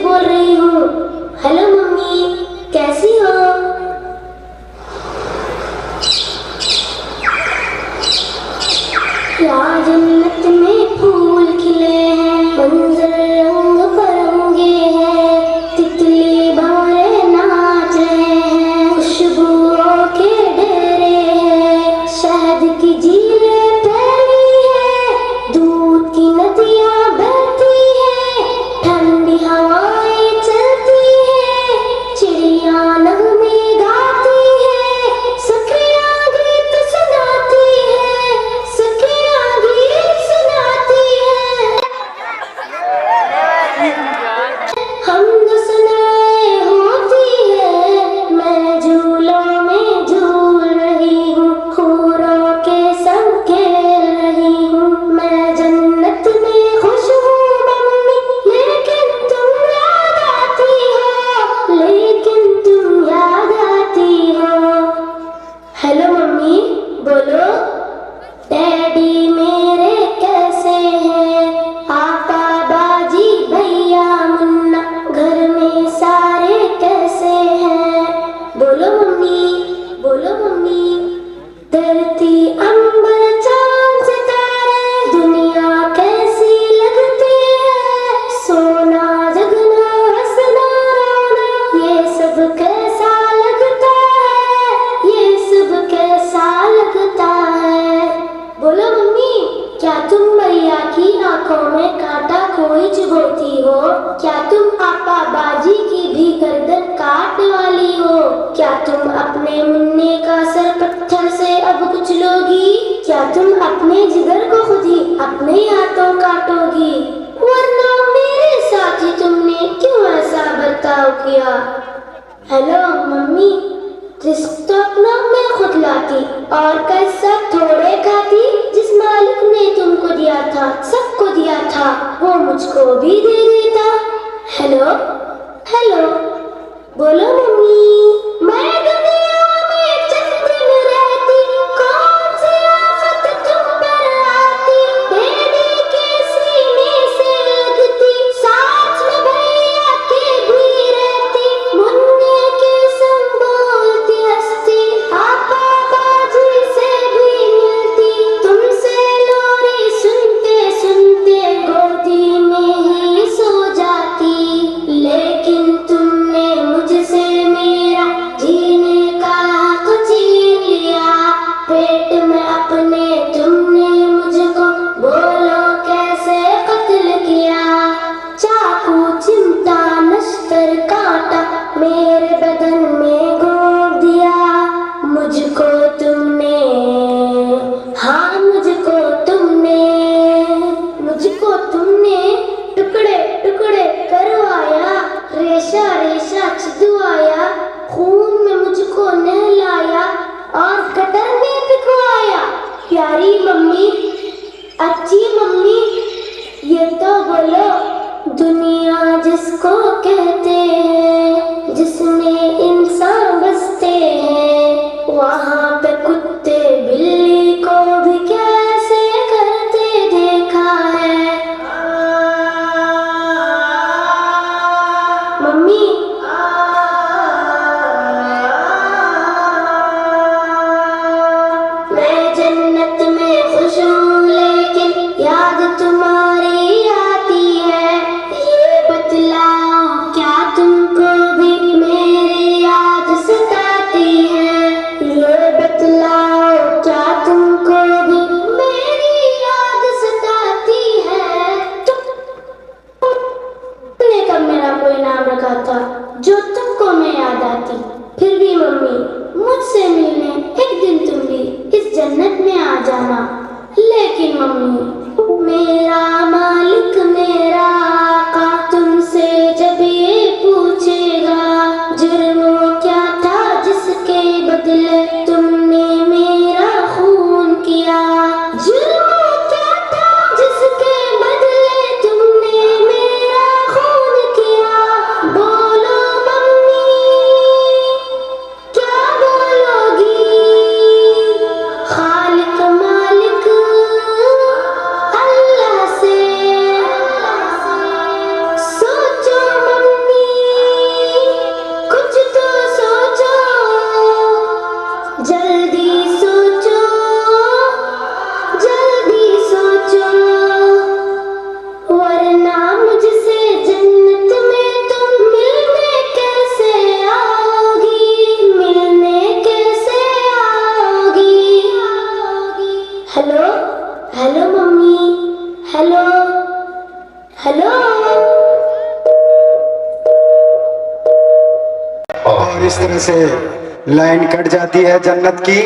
बोल रही हूँ। हेलो मम्मी, कैसी हो? यहाँ जन्नत में फूल खिले हैं, मंजर रंग बिरंगे हैं, तितली भंवरे नाच रहे हैं, खुशबुओं के डेरे हैं, शहद की झीलें फैली हैं, दूध की नदियाँ बहती हैं, ठंडी हवाएं चलती हैं, चिड़िया नगमे गाती हैं, सखियाँ गीत सुनाती हैं, सखियाँ गीत सुनाती हैं। हमद सनाए होती है, मैं झूलों में झूल रही हूँ, हूरों के संग खेल रही हूँ, मैं जन्नत में खुश हूँ मम्मी, लेकिन तुम याद आती हो, लेकिन तुम याद आती हो। हेलो मम्मी, बोलो। डैडी मेरे कैसे हैं? पापा, बाजी, भैया, मुन्ना, घर में सारे कैसे हैं? बोलो मम्मी, बोलो मम्मी। धरती, अंबर, चांद, सितारे, दुनिया कैसी लगती है? सोना, जगना, हंसना, रोना, ये सब कैसा लगता है? ये सब कैसा लगता है? बोलो मम्मी, क्या तुम मैया की आंखों में कांटा कोई चुभोती हो? क्या तुम आपा बाजी की भी गर्दन काटने वाली हो? क्या तुम अपने मुन्ने का सर पत्थर से अब कुचलोगी? क्या तुम अपने जिगर को खुद ही अपने हाथों काटोगी? वरना मेरे साथ ही तुमने क्यों ऐसा बर्ताव किया? हेलो मम्मी, रिस्क तो अपना मैं खुद लाती और कैसा थोड़े खाती। जिस मालिक ने तुमको दिया था, सबको दिया था, वो मुझको भी दे देता। हेलो हेलो, बोलो मम्मी। मैं दुनिया में चंद दिन रहती, कौन सी आफत तुम पर आती? डैडी के सीने से लगती, साथ में भैया के भी रहती, मुन्ने के संग बोलती हंसती, आपा बाजी से भी मिलती, तुमसे लोरी सुनते सुनते गोदी में ही सो जाती। लेकिन तुमने मुझसे मेरा जीने का हक छीन लिया, पेट में अपने तुमने मुझको बोलो कैसे कत्ल किया? चाकू, चिमटा, नश्तर, कांटा मेरे बदन में घोंप दिया। मुझको तुमने, हाँ मुझको तुमने टुकड़े टुकड़े करवाया, रेशा रेशा छिदवाया, खून में मुझको नहलाया और गटर में पिघवाया। प्यारी मम्मी, अच्छी मम्मी, ये तो बोलो, दुनिया जिसको कहते हैं, जिसमें इंसान बसते हैं, वहाँ पे कुत्ते बिल्ली को भी कैसे करते देखा है? मम्मी, मैं जन्नत में खुश हूँ, लेकिन याद तुम्हारी आती है। ये बतलाओ, क्या तुमको भी मेरी याद सताती है? ये बतलाओ, क्या तुमको भी मेरी याद सताती है? तुमने कब मेरा कोई नाम रखा था जो तुमको मैं याद आती? फिर भी मम्मी, मुझसे मिलने एक दिन तुम भी इस जन्नत में आ जाना। लेकिन मम्मी, मेरा मालिक, मेरा आका तुमसे जब ये पूछेगा, जुर्म क्या था जिसके बदले तुमने मेरा खून किया? जुर्म क्या था जिसके बदले तुमने मेरा खून किया? बोलो मम्मी, क्या बोलोगी? खालिक मालिक अल्लाह से इस तरह से लाइन कट जाती है जन्नत की।